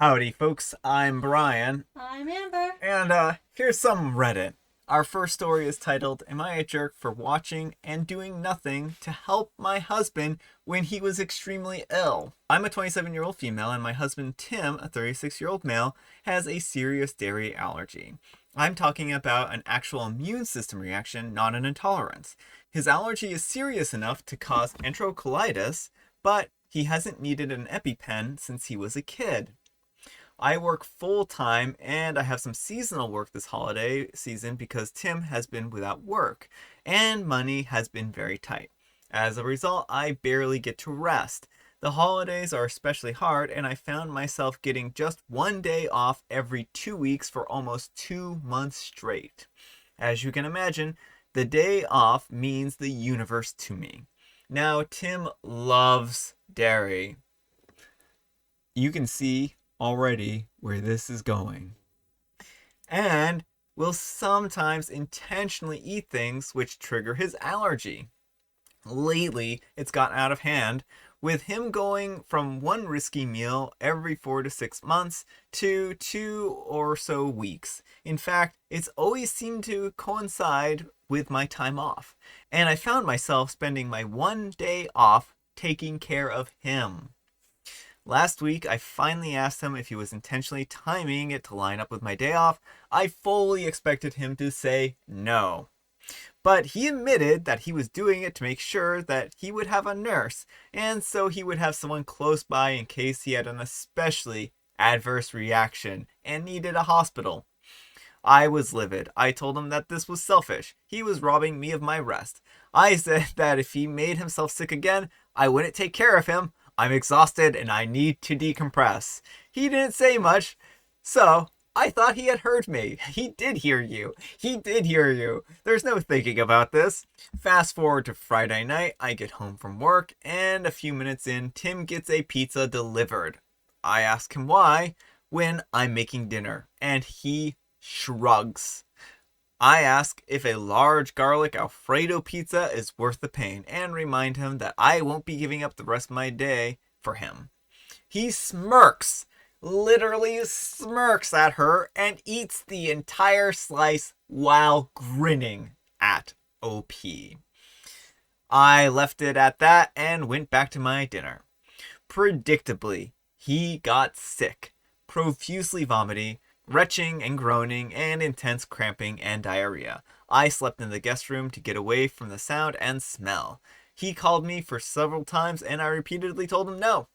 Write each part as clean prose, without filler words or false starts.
Howdy, folks. I'm Brian, I'm Amber. and here's some Reddit. Our first story is titled, Am I a Jerk for Watching and Doing Nothing to Help My Husband When He Was Extremely Ill? I'm a 27-year-old female, and my husband Tim, a 36-year-old male, has a serious dairy allergy. I'm talking about an actual immune system reaction, not an intolerance. His allergy is serious enough to cause enterocolitis, but he hasn't needed an EpiPen since he was a kid. I work full time and I have some seasonal work this holiday season because Tim has been without work and money has been very tight. As a result, I barely get to rest. The holidays are especially hard, and I found myself getting just one day off every 2 weeks for almost 2 months straight. As you can imagine, the day off means the universe to me. Now, Tim loves dairy. You can see already where this is going. And will sometimes intentionally eat things which trigger his allergy. Lately, it's gotten out of hand, with him going from one risky meal every 4 to 6 months to 2 or so weeks. In fact, it's always seemed to coincide with my time off, and I found myself spending my one day off taking care of him. Last week, I finally asked him if he was intentionally timing it to line up with my day off. I fully expected him to say no. But he admitted that he was doing it to make sure that he would have a nurse, and so he would have someone close by in case he had an especially adverse reaction and needed a hospital. I was livid. I told him that this was selfish. He was robbing me of my rest. I said that if he made himself sick again, I wouldn't take care of him. I'm exhausted and I need to decompress. He didn't say much, so I thought he had heard me. He did hear you. He did hear you. There's no thinking about this. Fast forward to Friday night, I get home from work, and a few minutes in, Tim gets a pizza delivered. I ask him why when I'm making dinner, and he shrugs. I ask if a large garlic Alfredo pizza is worth the pain and remind him that I won't be giving up the rest of my day for him. He smirks, literally smirks at her and eats the entire slice while grinning at OP. I left it at that and went back to my dinner. Predictably, he got sick, profusely vomiting, retching and groaning, and intense cramping and diarrhea. I slept in the guest room to get away from the sound and smell. He called me for several times and I repeatedly told him no.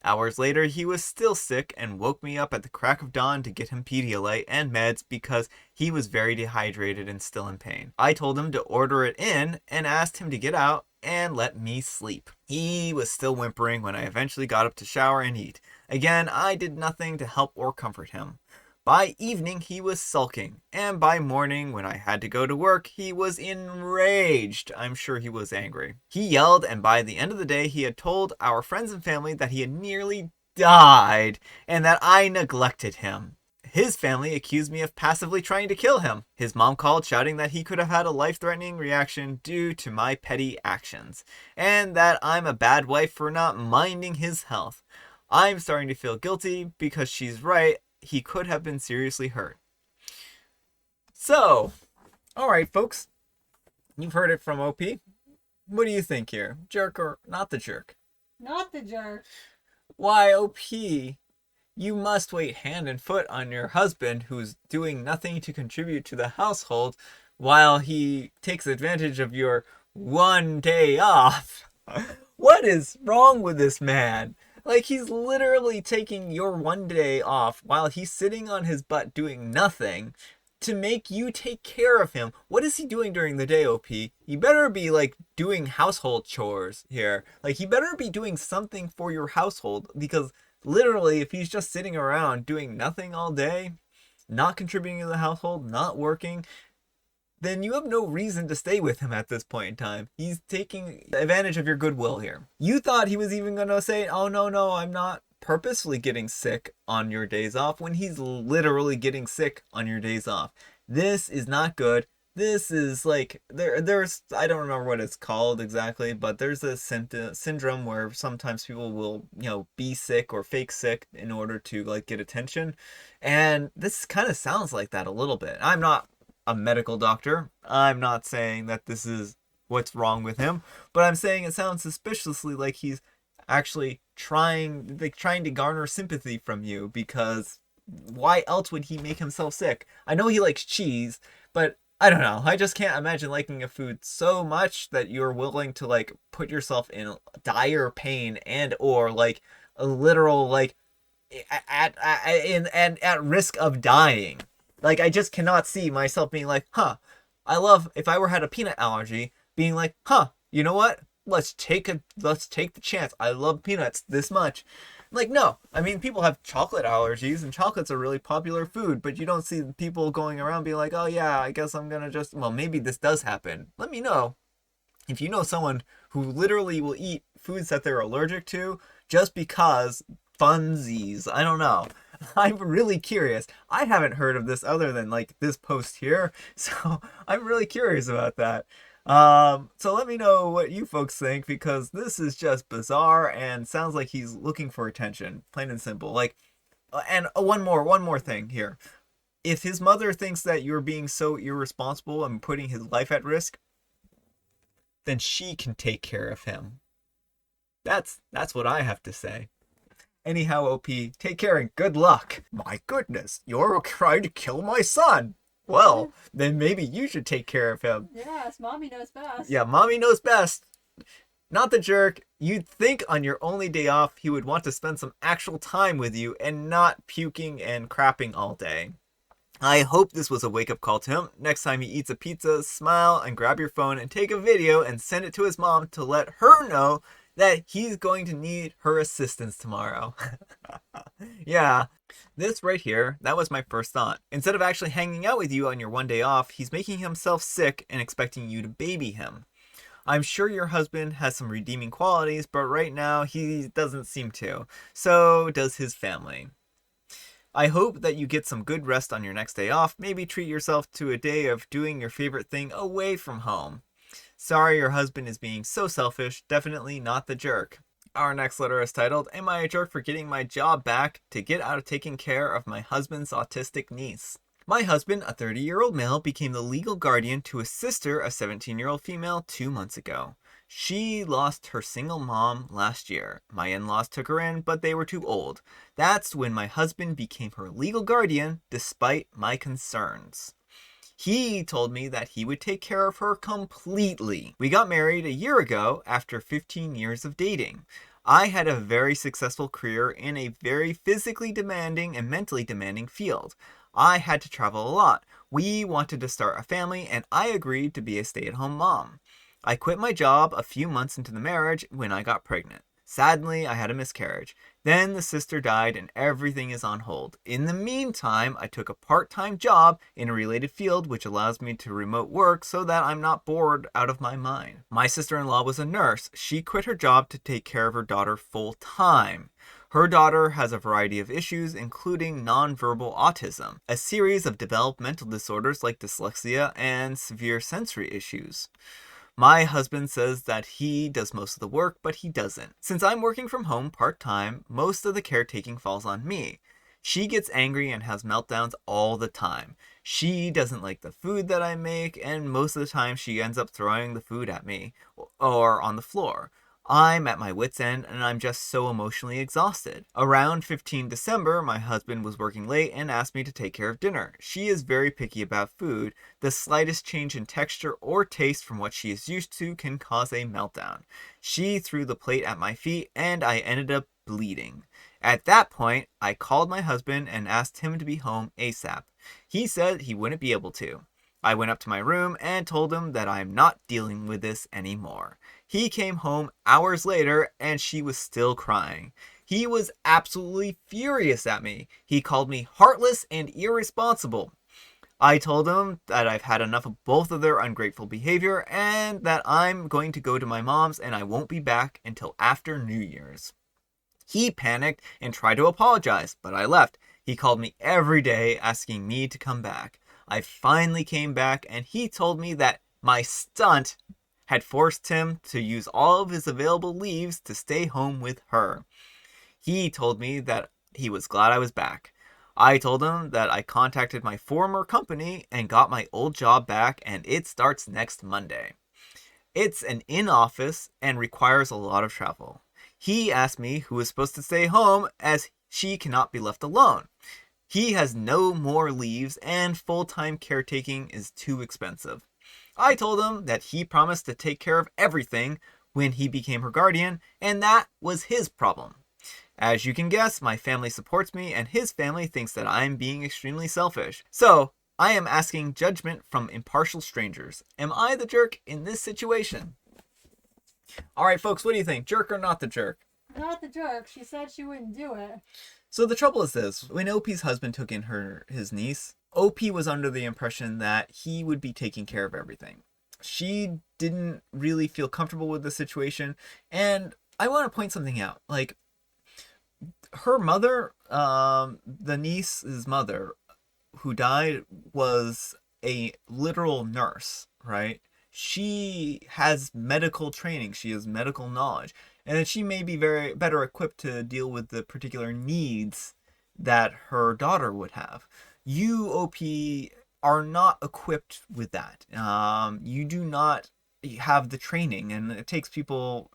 Hours later, he was still sick and woke me up at the crack of dawn to get him Pedialyte and meds because he was very dehydrated and still in pain. I told him to order it in and asked him to get out and let me sleep. He was still whimpering when I eventually got up to shower and eat. Again, I did nothing to help or comfort him. By evening, he was sulking, and by morning, when I had to go to work, he was enraged. I'm sure he was angry. He yelled, and by the end of the day, he had told our friends and family that he had nearly died, and that I neglected him. His family accused me of passively trying to kill him. His mom called, shouting that he could have had a life-threatening reaction due to my petty actions, and that I'm a bad wife for not minding his health. I'm starting to feel guilty because she's right. He could have been seriously hurt. So, alright folks, you've heard it from OP. What do you think here? Jerk or not the jerk? Not the jerk. Why, OP, you must wait hand and foot on your husband who's doing nothing to contribute to the household while he takes advantage of your one day off. What is wrong with this man? Like, he's literally taking your one day off while he's sitting on his butt doing nothing to make you take care of him. What is he doing during the day, OP? He better be, like, doing household chores here. Like, he better be doing something for your household, because literally, if he's just sitting around doing nothing all day, not contributing to the household, not working, then you have no reason to stay with him at this point in time. He's taking advantage of your goodwill here. You thought he was even going to say, oh, no, I'm not purposefully getting sick on your days off, when he's literally getting sick on your days off. This is not good. This is like there's I don't remember what it's called exactly, but there's a syndrome where sometimes people will, be sick or fake sick in order to like get attention. And this kind of sounds like that a little bit. I'm not a medical doctor. I'm not saying that this is what's wrong with him, but I'm saying it sounds suspiciously like he's actually trying to garner sympathy from you, because why else would he make himself sick? I know he likes cheese, but I don't know. I just can't imagine liking a food so much that you're willing to like put yourself in dire pain and or like a literal like at risk of dying. Like I just cannot see myself being like, huh, I love if I were had a peanut allergy, being like, huh, you know what? Let's take the chance. I love peanuts this much. Like, no. I mean, people have chocolate allergies, and chocolate's a really popular food, but you don't see people going around being like, oh, yeah, I guess I'm gonna just. Well, maybe this does happen. Let me know. If you know someone who literally will eat foods that they're allergic to just because funsies, I don't know. I'm really curious. I haven't heard of this other than like this post here, so I'm really curious about that. So let me know what you folks think, because this is just bizarre and sounds like he's looking for attention, plain and simple. Like, and one more thing here. If his mother thinks that you're being so irresponsible and putting his life at risk, then she can take care of him. That's what I have to say. Anyhow, OP, take care and good luck. My goodness, you're trying to kill my son. Well, then maybe you should take care of him. Yes, mommy knows best. Yeah, mommy knows best. Not the jerk. You'd think on your only day off he would want to spend some actual time with you and not puking and crapping all day. I hope this was a wake-up call to him. Next time he eats a pizza, smile and grab your phone and take a video and send it to his mom to let her know that he's going to need her assistance tomorrow. Yeah, this right here, that was my first thought. Instead of actually hanging out with you on your one day off, he's making himself sick and expecting you to baby him. I'm sure your husband has some redeeming qualities, but right now he doesn't seem to. So does his family. I hope that you get some good rest on your next day off. Maybe treat yourself to a day of doing your favorite thing away from home. Sorry your husband is being so selfish. Definitely not the jerk. Our next letter is titled, Am I a jerk for getting my job back to get out of taking care of my husband's autistic niece? My husband, a 30-year-old male, became the legal guardian to his sister, a 17-year-old female, 2 months ago. She lost her single mom last year. My in-laws took her in, but they were too old. That's when my husband became her legal guardian, despite my concerns. He told me that he would take care of her completely. We got married a year ago after 15 years of dating. I had a very successful career in a very physically demanding and mentally demanding field. I had to travel a lot. We wanted to start a family, and I agreed to be a stay-at-home mom. I quit my job a few months into the marriage when I got pregnant. Sadly, I had a miscarriage. Then the sister died and everything is on hold. In the meantime, I took a part-time job in a related field which allows me to remote work so that I'm not bored out of my mind. My sister-in-law was a nurse. She quit her job to take care of her daughter full-time. Her daughter has a variety of issues, including nonverbal autism, a series of developmental disorders like dyslexia, and severe sensory issues. My husband says that he does most of the work, but he doesn't. Since I'm working from home part-time, most of the caretaking falls on me. She gets angry and has meltdowns all the time. She doesn't like the food that I make, and most of the time she ends up throwing the food at me or on the floor. I'm at my wit's end and I'm just so emotionally exhausted. Around 15 December, my husband was working late and asked me to take care of dinner. She is very picky about food. The slightest change in texture or taste from what she is used to can cause a meltdown. She threw the plate at my feet and I ended up bleeding. At that point, I called my husband and asked him to be home ASAP. He said he wouldn't be able to. I went up to my room and told him that I am not dealing with this anymore. He came home hours later and she was still crying. He was absolutely furious at me. He called me heartless and irresponsible. I told him that I've had enough of both of their ungrateful behavior and that I'm going to go to my mom's and I won't be back until after New Year's. He panicked and tried to apologize, but I left. He called me every day asking me to come back. I finally came back and he told me that my stunt had forced him to use all of his available leaves to stay home with her. He told me that he was glad I was back. I told him that I contacted my former company and got my old job back, and it starts next Monday. It's an in-office and requires a lot of travel. He asked me who is supposed to stay home as she cannot be left alone. He has no more leaves and full-time caretaking is too expensive. I told him that he promised to take care of everything when he became her guardian, and that was his problem. As you can guess, my family supports me and his family thinks that I'm being extremely selfish. So, I am asking judgment from impartial strangers. Am I the jerk in this situation? Alright folks, what do you think? Jerk or not the jerk? Not the jerk. She said she wouldn't do it. So the trouble is this, when OP's husband took in his niece, OP was under the impression that he would be taking care of everything. She didn't really feel comfortable with the situation, and I want to point something out. Like, her mother, the niece's mother, who died, was a literal nurse, right? She has medical training, she has medical knowledge, and she may be very better equipped to deal with the particular needs that her daughter would have. You, OP, are not equipped with that. You do not have the training, and it takes people,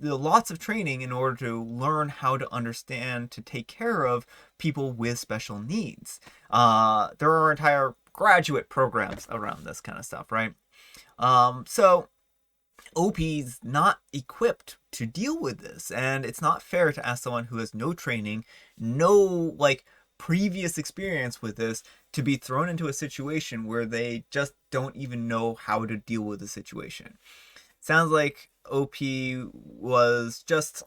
lots of training in order to learn how to understand to take care of people with special needs. There are entire graduate programs around this kind of stuff, right? So OP's not equipped to deal with this, and it's not fair to ask someone who has no training, no previous experience with this, to be thrown into a situation where they just don't even know how to deal with the situation. Sounds like OP was just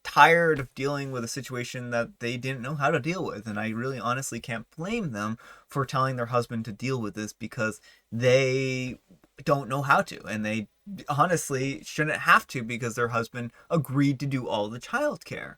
tired of dealing with a situation that they didn't know how to deal with, and I really honestly can't blame them for telling their husband to deal with this because they don't know how to, and they honestly shouldn't have to because their husband agreed to do all the childcare.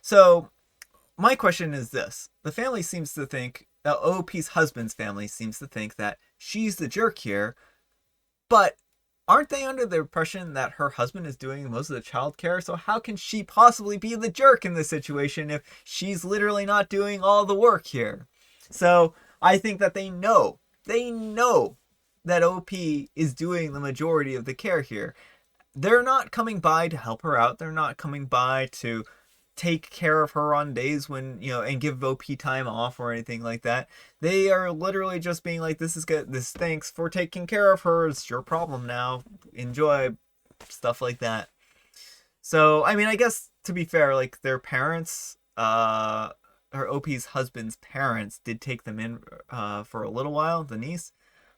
So my question is this: the family seems to think, OP's husband's family seems to think that she's the jerk here, but aren't they under the impression that her husband is doing most of the childcare? So how can she possibly be the jerk in this situation if she's literally not doing all the work here? So I think that they know that OP is doing the majority of the care here. They're not coming by to help her out. They're not coming by to take care of her on days when, and give OP time off or anything like that. They are literally just being like, this is good, this, thanks for taking care of her, it's your problem now, enjoy, stuff like that. So, I mean, I guess to be fair, their parents, her OP's husband's parents did take them in for a little while, the niece,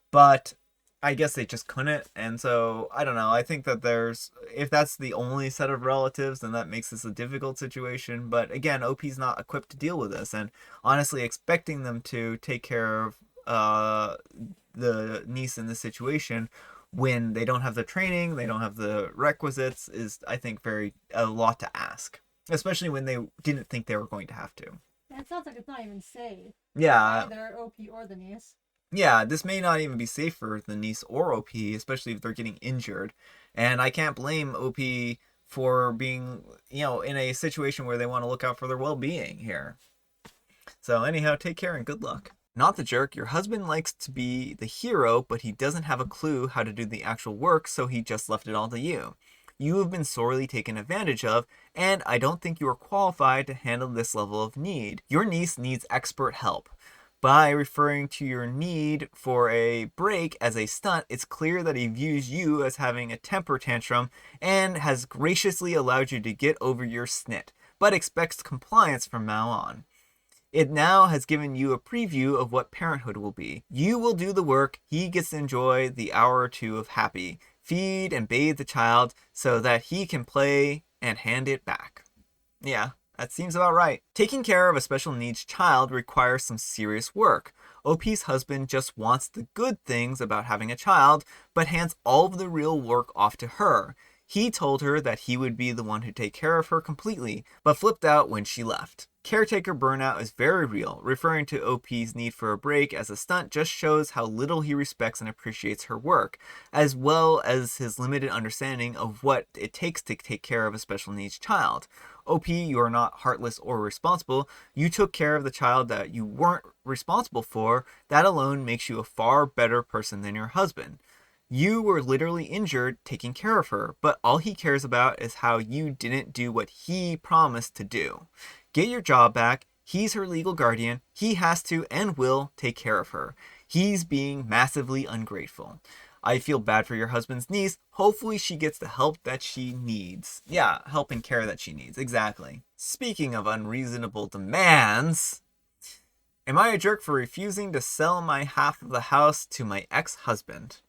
but I guess they just couldn't, and so I don't know. I think that if that's the only set of relatives, then that makes this a difficult situation. But again, OP's not equipped to deal with this, and honestly, expecting them to take care of the niece in this situation when they don't have the training, they don't have the requisites, is, I think, a lot to ask, especially when they didn't think they were going to have to. And it sounds like it's not even safe. Yeah. Either OP or the niece. Yeah, this may not even be safe for the niece or OP, especially if they're getting injured. And I can't blame OP for being, in a situation where they want to look out for their well-being here. So anyhow, take care and good luck. Not the jerk, your husband likes to be the hero, but he doesn't have a clue how to do the actual work, so he just left it all to you. You have been sorely taken advantage of, and I don't think you are qualified to handle this level of need. Your niece needs expert help. By referring to your need for a break as a stunt, it's clear that he views you as having a temper tantrum and has graciously allowed you to get over your snit, but expects compliance from now on. It now has given you a preview of what parenthood will be. You will do the work, he gets to enjoy the hour or two of happy. Feed and bathe the child so that he can play and hand it back. Yeah. That seems about right. Taking care of a special needs child requires some serious work. OP's husband just wants the good things about having a child, but hands all of the real work off to her. He told her that he would be the one who take care of her completely, but flipped out when she left. Caretaker burnout is very real, referring to OP's need for a break as a stunt just shows how little he respects and appreciates her work, as well as his limited understanding of what it takes to take care of a special needs child. OP, you are not heartless or irresponsible. You took care of the child that you weren't responsible for. That alone makes you a far better person than your husband. You were literally injured taking care of her, but all he cares about is how you didn't do what he promised to do. Get your job back. He's her legal guardian. He has to and will take care of her. He's being massively ungrateful. I feel bad for your husband's niece. Hopefully she gets the help that she needs. Yeah, help and care that she needs. Exactly. Speaking of unreasonable demands, am I a jerk for refusing to sell my half of the house to my ex-husband?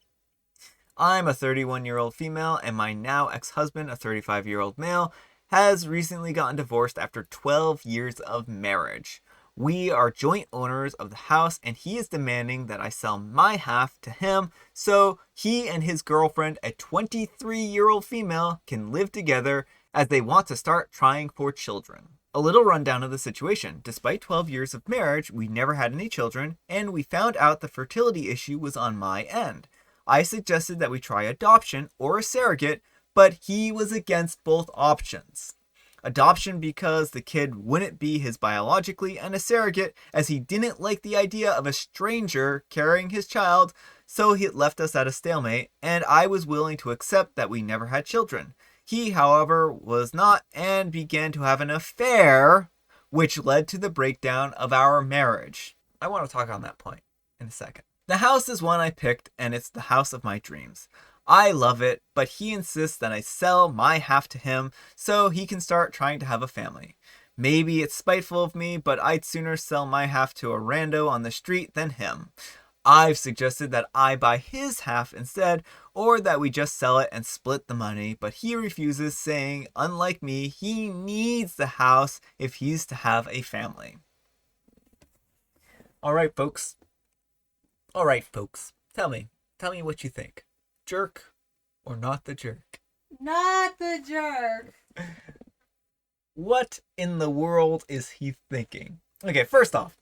I'm a 31-year-old female, and my now ex-husband, a 35-year-old male, has recently gotten divorced after 12 years of marriage. We are joint owners of the house, and he is demanding that I sell my half to him so he and his girlfriend, a 23-year-old female, can live together as they want to start trying for children. A little rundown of the situation. Despite 12 years of marriage, we never had any children, and we found out the fertility issue was on my end. I suggested that we try adoption or a surrogate, but he was against both options. Adoption because the kid wouldn't be his biologically, and a surrogate as he didn't like the idea of a stranger carrying his child, so he left us at a stalemate, and I was willing to accept that we never had children. He, however, was not and began to have an affair, which led to the breakdown of our marriage. I want to talk on that point in a second. The house is one I picked, and it's the house of my dreams. I love it, but he insists that I sell my half to him so he can start trying to have a family. Maybe it's spiteful of me, but I'd sooner sell my half to a rando on the street than him. I've suggested that I buy his half instead, or that we just sell it and split the money, but he refuses, saying, unlike me, he needs the house if he's to have a family. Alright, folks. Tell me what you think. Jerk or not the jerk? Not the jerk. What in the world is he thinking? Okay, first off,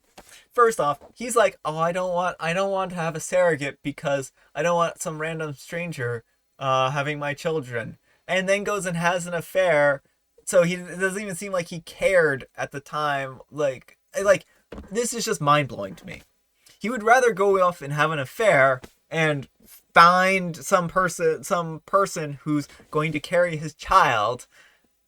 he's like, oh, I don't want to have a surrogate because I don't want some random stranger having my children, and then goes and has an affair. So it doesn't even seem like he cared at the time. Like this is just mind blowing to me. He would rather go off and have an affair and find some person who's going to carry his child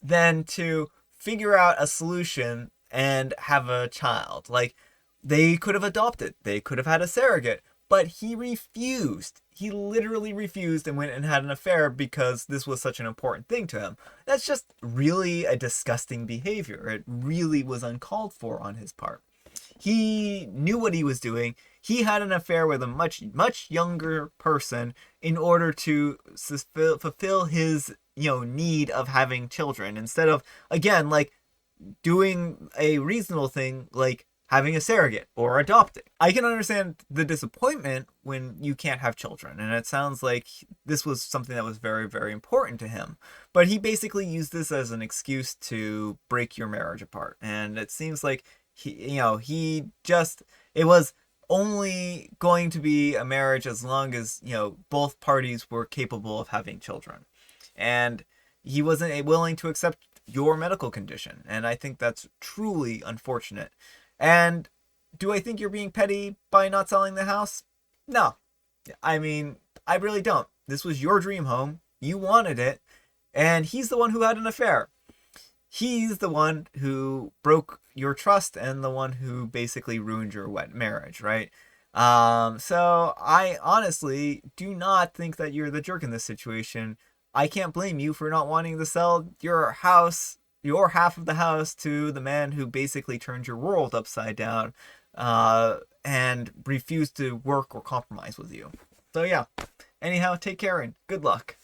than to figure out a solution and have a child. Like, they could have adopted, they could have had a surrogate, but he refused. He literally refused and went and had an affair because this was such an important thing to him. That's just really a disgusting behavior. It really was uncalled for on his part. He knew what he was doing. He had an affair with a much younger person in order to fulfill his need of having children, instead of, again, like, doing a reasonable thing like having a surrogate or adopting. I can understand the disappointment when you can't have children, and it sounds like this was something that was very, very important to him. But he basically used this as an excuse to break your marriage apart, and it seems like it was only going to be a marriage as long as, both parties were capable of having children. And he wasn't willing to accept your medical condition. And I think that's truly unfortunate. And do I think you're being petty by not selling the house? No. I mean, I really don't. This was your dream home. You wanted it. And he's the one who had an affair. He's the one who broke your trust and the one who basically ruined your wet marriage, right? So I honestly do not think that you're the jerk in this situation. I can't blame you for not wanting to sell your house, your half of the house, to the man who basically turned your world upside down, and refused to work or compromise with you. So yeah. Anyhow, take care and good luck.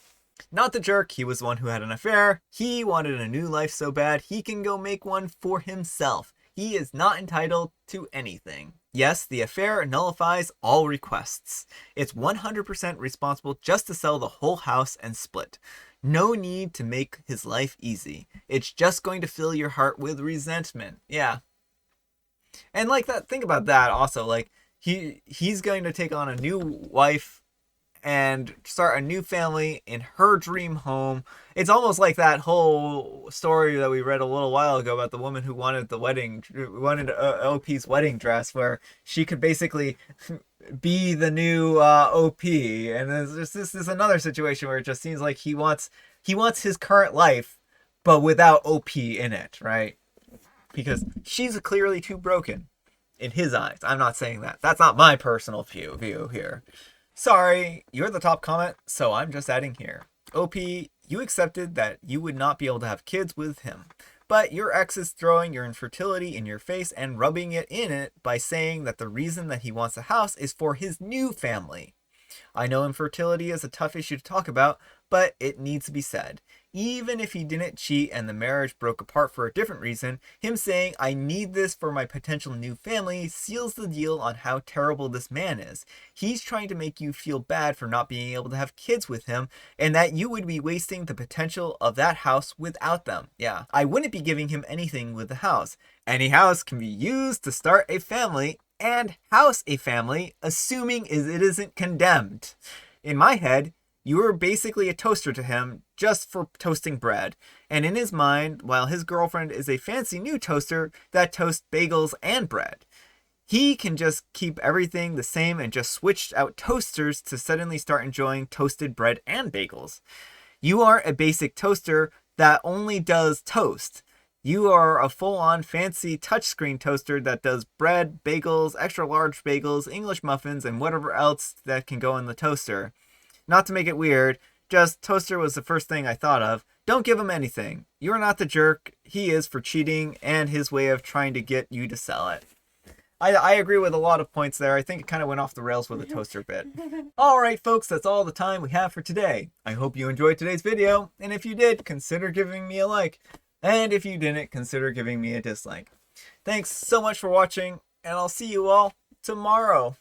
Not the jerk, he was the one who had an affair. He wanted a new life so bad he can go make one for himself. He is not entitled to anything. Yes, the affair nullifies all requests. It's 100% responsible just to sell the whole house and split. No need to make his life easy. It's just going to fill your heart with resentment. Yeah. And like that, think about that also. Like he's going to take on a new wife and start a new family in her dream home. It's almost like that whole story that we read a little while ago about the woman who wanted OP's wedding dress, where she could basically be the new OP. And this is another situation where it just seems like he wants his current life, but without OP in it, right? Because she's clearly too broken in his eyes. I'm not saying that. That's not my personal view here. Sorry, you're the top comment, so I'm just adding here. OP, you accepted that you would not be able to have kids with him, but your ex is throwing your infertility in your face and rubbing it in it by saying that the reason that he wants a house is for his new family. I know infertility is a tough issue to talk about, but it needs to be said. Even if he didn't cheat and the marriage broke apart for a different reason, him saying, I need this for my potential new family, seals the deal on how terrible this man is. He's trying to make you feel bad for not being able to have kids with him, and that you would be wasting the potential of that house without them. Yeah, I wouldn't be giving him anything with the house. Any house can be used to start a family and house a family, assuming it isn't condemned. In my head, you were basically a toaster to him just for toasting bread. And in his mind, while his girlfriend is a fancy new toaster that toasts bagels and bread, he can just keep everything the same and just switch out toasters to suddenly start enjoying toasted bread and bagels. You are a basic toaster that only does toast. You are a full-on fancy touchscreen toaster that does bread, bagels, extra large bagels, English muffins, and whatever else that can go in the toaster. Not to make it weird, just toaster was the first thing I thought of. Don't give him anything. You're not the jerk he is for cheating and his way of trying to get you to sell it. I agree with a lot of points there. I think it kind of went off the rails with the toaster bit. Alright folks, that's all the time we have for today. I hope you enjoyed today's video, and if you did, consider giving me a like. And if you didn't, consider giving me a dislike. Thanks so much for watching, and I'll see you all tomorrow.